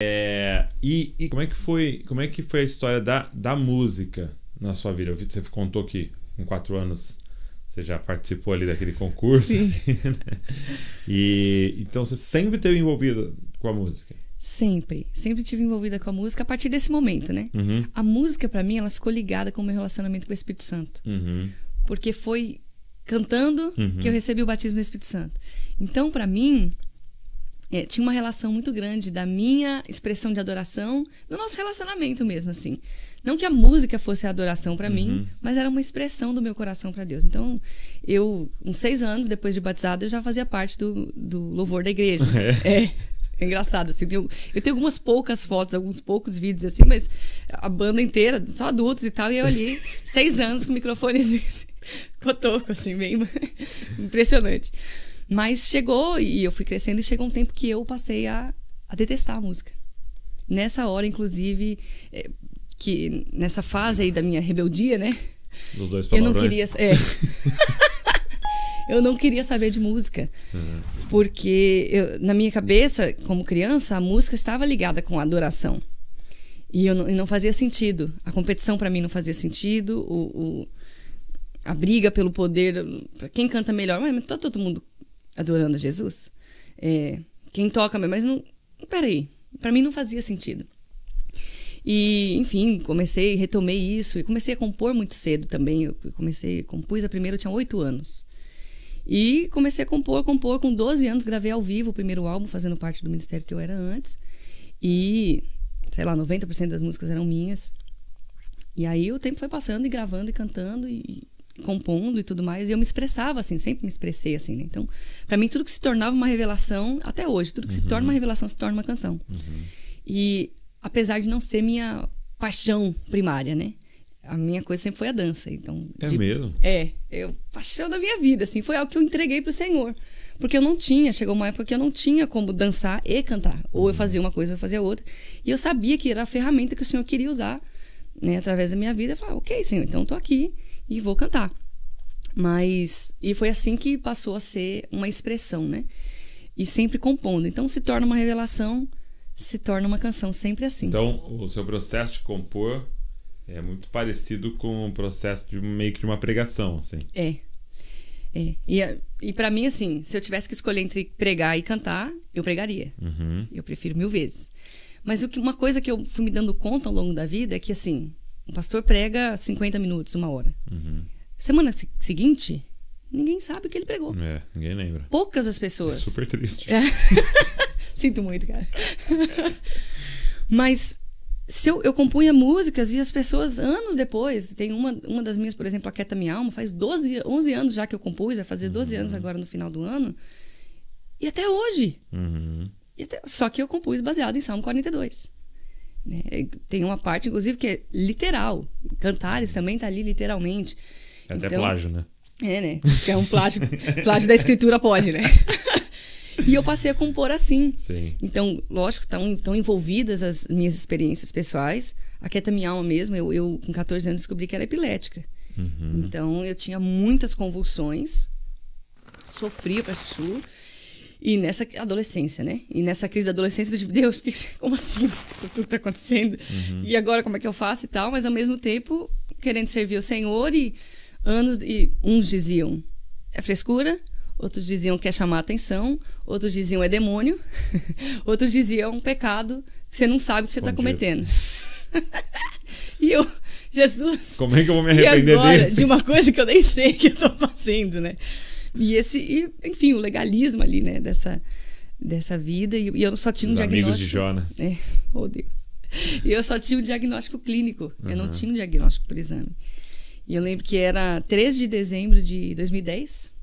E como é que foi a história da música na sua vida? Eu vi que você contou que com 4 anos você já participou ali daquele concurso. Sim. E então você sempre esteve envolvida com a música? Sempre tive envolvida com a música a partir desse momento, né? Uhum. A música, pra mim, ela ficou ligada com o meu relacionamento com o Espírito Santo. Uhum. Porque foi cantando que eu recebi o batismo do Espírito Santo. Então, pra mim, tinha uma relação muito grande da minha expressão de adoração, do nosso relacionamento mesmo, assim. Não que a música fosse a adoração pra mim, mas era uma expressão do meu coração pra Deus. Então, eu, com 6 anos, depois de batizado, eu já fazia parte do louvor da igreja. É engraçado, assim. Eu tenho algumas poucas fotos, alguns poucos vídeos, assim, mas a banda inteira, só adultos e tal, e eu ali, 6 anos, com o microfone assim, cotoco, assim, bem impressionante. Mas chegou, e eu fui crescendo, e chegou um tempo que eu passei a detestar a música. Nessa hora, inclusive, que nessa fase aí da minha rebeldia, né? Dos dois palavrões. Eu não queria... eu não queria saber de música. Porque na minha cabeça, como criança, a música estava ligada com a adoração. E não fazia sentido. A competição para mim não fazia sentido. A briga pelo poder, para quem canta melhor. Mas tá todo mundo adorando a Jesus? Quem toca, mas não... Peraí, para mim não fazia sentido. E, enfim, retomei isso. E comecei a compor muito cedo também. Compus a primeira, eu tinha 8 anos. E comecei a compor com 12 anos, gravei ao vivo o primeiro álbum, fazendo parte do ministério que eu era antes. E, sei lá, 90% das músicas eram minhas. E aí o tempo foi passando e gravando e cantando e compondo e tudo mais. E eu me expressava assim, sempre me expressei assim, né? Então, pra mim, tudo que se tornava uma revelação, até hoje, tudo que se torna uma revelação se torna uma canção. E apesar de não ser minha paixão primária, né? A minha coisa sempre foi a dança. Então, mesmo? Paixão da minha vida, assim, foi algo que eu entreguei pro Senhor. Porque chegou uma época que eu não tinha como dançar e cantar. Ou eu fazia uma coisa ou eu fazia outra. E eu sabia que era a ferramenta que o Senhor queria usar, né, através da minha vida. Eu falava, ok, Senhor, então eu tô aqui e vou cantar. E foi assim que passou a ser uma expressão, né? E sempre compondo. Então se torna uma revelação, se torna uma canção, sempre assim. Então o seu processo de compor é muito parecido com o processo de meio que de uma pregação, assim. E pra mim, assim, se eu tivesse que escolher entre pregar e cantar, eu pregaria. Eu prefiro 1000 vezes. Mas uma coisa que eu fui me dando conta ao longo da vida é que, assim, um pastor prega 50 minutos, 1 hora. Semana seguinte, ninguém sabe o que ele pregou. Ninguém lembra. Poucas as pessoas. É super triste. Sinto muito, cara. Mas... eu compunha músicas e as pessoas, anos depois, tem uma das minhas, por exemplo, Aquieta Minha Alma, faz 11 anos já que eu compus, vai fazer 12 anos agora no final do ano, e até hoje. Só que eu compus baseado em Salmo 42. Né? Tem uma parte, inclusive, que é literal. Cantares também tá ali literalmente. É até plágio, né? Né? Que é um plágio da escritura pode, né? E eu passei a compor assim. Sim. Então, lógico, estão envolvidas as minhas experiências pessoais. Aquieta Minha Alma mesmo, eu com 14 anos descobri que era epilética. Então, eu tinha muitas convulsões, sofria pra chuchu. E nessa adolescência, né? E nessa crise da adolescência, eu digo, Deus, como assim? Isso tudo tá acontecendo? E agora, como é que eu faço e tal? Mas, ao mesmo tempo, querendo servir o Senhor e uns diziam, é frescura. Outros diziam que é chamar atenção. Outros diziam é demônio. Outros diziam pecado. Você não sabe o que você está cometendo. E eu, Jesus... Como é que eu vou me arrepender agora, de uma coisa que eu nem sei que eu estou fazendo, né? Enfim, o legalismo ali, né? Dessa vida. E eu só tinha um diagnóstico... amigos de Jó, né? Oh, Deus. E eu só tinha um diagnóstico clínico. Eu não tinha um diagnóstico por exame. E eu lembro que era 13 de dezembro de 2010...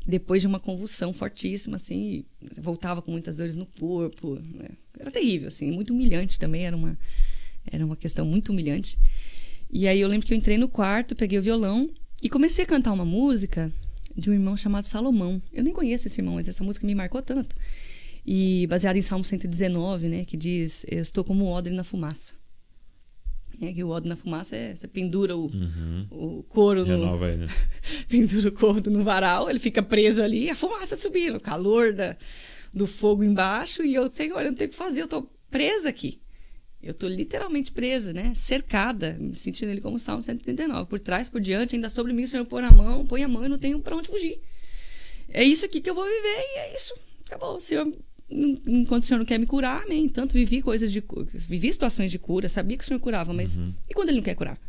Depois de uma convulsão fortíssima, assim, voltava com muitas dores no corpo. Né? Era terrível, assim, muito humilhante também, era uma questão muito humilhante. E aí eu lembro que eu entrei no quarto, peguei o violão e comecei a cantar uma música de um irmão chamado Salomão. Eu nem conheço esse irmão, mas essa música me marcou tanto. E baseada em Salmo 119, né, que diz, eu estou como um odre na fumaça. Que o odre na fumaça você pendura o couro Renova aí, né? pendura o couro no varal, ele fica preso ali, a fumaça subindo, o calor do fogo embaixo, e eu, Senhor, eu não tenho o que fazer, eu tô presa aqui. Eu tô literalmente presa, né? Cercada, me sentindo ele como Salmo 139. Por trás, por diante, ainda sobre mim o Senhor põe a mão e não tenho para onde fugir. É isso aqui que eu vou viver e é isso. Acabou. O Senhor, enquanto o Senhor não quer me curar, amém. Tanto vivi situações de cura, sabia que o Senhor curava, mas e quando ele não quer curar?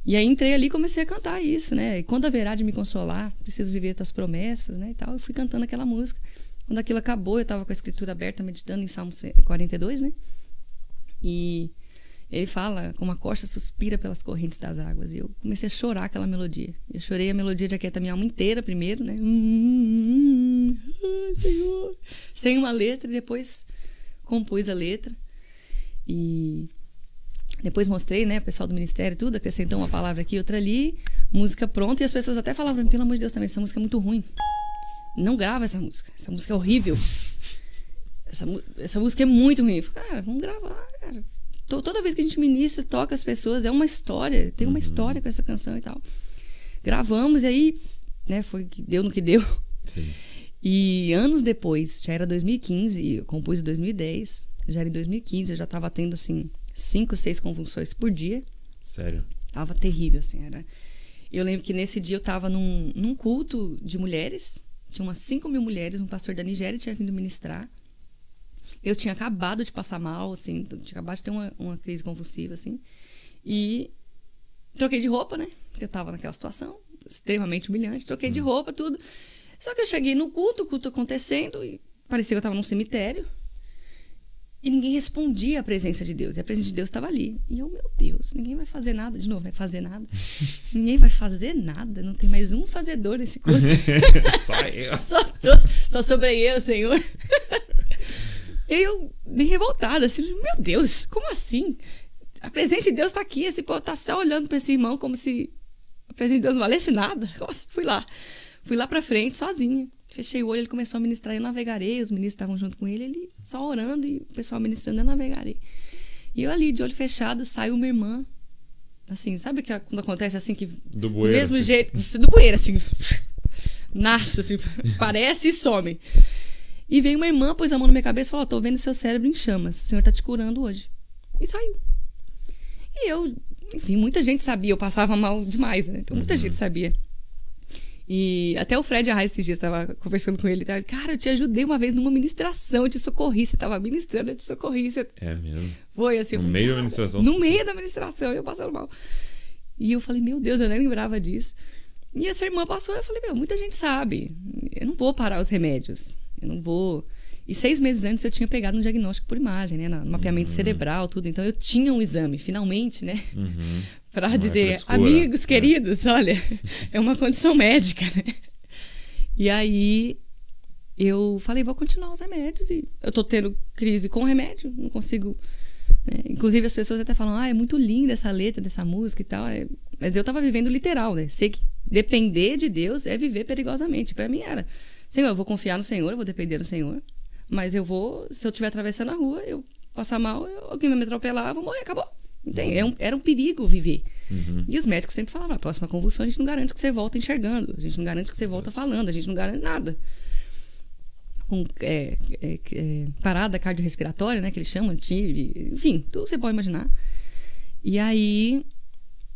E aí entrei ali e comecei a cantar isso, né? E quando haverá de me consolar, preciso viver tuas promessas, né? E tal. Eu fui cantando aquela música. Quando aquilo acabou, eu estava com a escritura aberta, meditando em Salmo 42, né? E ele fala, como a costa suspira pelas correntes das águas. E eu comecei a chorar aquela melodia. Eu chorei a melodia de Aquieta Minha Alma inteira primeiro, né? Senhor. Sem uma letra, e depois compus a letra. E depois mostrei, né? O pessoal do ministério, tudo, acrescentou uma palavra aqui, outra ali, música pronta. E as pessoas até falavam, pelo amor de Deus, também, essa música é muito ruim. Não grava essa música é horrível. Essa música é muito ruim. Eu falei, cara, vamos gravar, cara. Toda vez que a gente ministra, toca as pessoas, é uma história, tem uma história com essa canção e tal. Gravamos e aí, né, foi que deu no que deu. Sim. E anos depois, já era 2015, eu compus em 2010, já era em 2015, eu já tava tendo, assim, 5, 6 convulsões por dia. Sério? Tava terrível, assim, era... Eu lembro que nesse dia eu tava num culto de mulheres, tinha umas 5.000 mulheres, um pastor da Nigéria tinha vindo ministrar. Eu tinha acabado de passar mal, assim, tinha acabado de ter uma crise convulsiva, assim. E troquei de roupa, né? Porque eu tava naquela situação extremamente humilhante. Troquei de roupa, tudo. Só que eu cheguei no culto, o culto acontecendo, e parecia que eu tava num cemitério. E ninguém respondia à presença de Deus. E a presença de Deus estava ali. E eu, meu Deus, ninguém vai fazer nada. De novo, vai fazer nada. Ninguém vai fazer nada. Não tem mais um fazedor nesse culto. Só eu. Só sobrei eu, Senhor. E aí eu bem revoltada, assim, meu Deus, como assim? A presença de Deus tá aqui, esse povo tá só olhando pra esse irmão como se a presença de Deus não valesse nada. Nossa, fui lá pra frente, sozinha. Fechei o olho, ele começou a ministrar, eu navegarei, os ministros estavam junto com ele só orando e o pessoal ministrando, eu navegarei. E eu ali, de olho fechado, saiu uma irmã, assim, sabe que quando acontece assim, que do bueiro, do mesmo jeito, do bueiro, assim, nasce, assim, parece e some. E veio uma irmã, pôs a mão na minha cabeça e falou, tô vendo seu cérebro em chamas, o Senhor tá te curando hoje. E saiu. E eu, enfim, muita gente sabia, eu passava mal demais, né? Então muita gente sabia. E até o Fred Arraes esses dias estava conversando com ele, tava, cara, eu te ajudei uma vez numa ministração, eu te socorri, você estava ministrando, eu te socorri. Você... É mesmo? Foi assim. No meio da ministração? No meio da ministração, eu passando mal. E eu falei, meu Deus, eu nem lembrava disso. E essa irmã passou, eu falei, muita gente sabe, eu não vou parar os remédios, eu não vou... E 6 meses antes eu tinha pegado um diagnóstico por imagem, né? No mapeamento cerebral, tudo. Então eu tinha um exame, finalmente, né? Para dizer, amigos queridos, olha, é uma condição médica, né? E aí eu falei, vou continuar os remédios. E eu tô tendo crise com remédio, não consigo... Né? Inclusive as pessoas até falam, é muito linda essa letra dessa música e tal. Mas eu tava vivendo literal, né? Sei que depender de Deus é viver perigosamente. Para mim era, Senhor, eu vou confiar no Senhor, eu vou depender do Senhor. Mas eu vou, se eu estiver atravessando a rua, eu passar mal, alguém vai me atropelar, eu vou morrer, acabou. Entende? Era um perigo viver. E os médicos sempre falavam, a próxima convulsão a gente não garante que você volta enxergando, a gente não garante que você volta falando, a gente não garante nada. Com parada cardiorrespiratória, né, que eles chamam, enfim, tudo que você pode imaginar. E aí,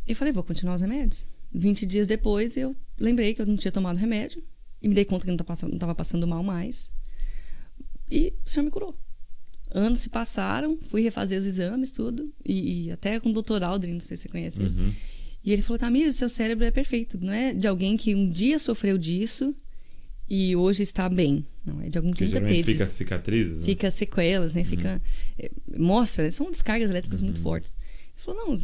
eu falei, vou continuar os remédios. 20 dias depois, eu lembrei que eu não tinha tomado remédio, e me dei conta que não estava passando mal mais. E o Senhor me curou. Anos se passaram, fui refazer os exames, tudo. E até com o Dr. Aldrin, não sei se você conhece ele. E ele falou, Tamires, seu cérebro é perfeito. Não é de alguém que um dia sofreu disso e hoje está bem. Não, é de alguém que nunca teve. Fica cicatrizes, né? Fica sequelas, né? Fica... mostra, são descargas elétricas muito fortes. Ele falou, não,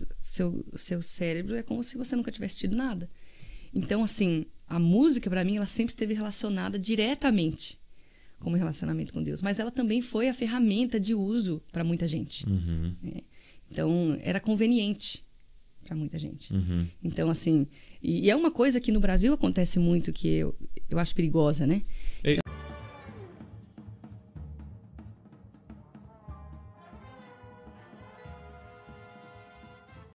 seu cérebro é como se você nunca tivesse tido nada. Então, assim, a música, pra mim, ela sempre esteve relacionada diretamente como relacionamento com Deus, mas ela também foi a ferramenta de uso para muita gente. Então, era conveniente para muita gente. Então, assim, e é uma coisa que no Brasil acontece muito, que eu acho perigosa, né?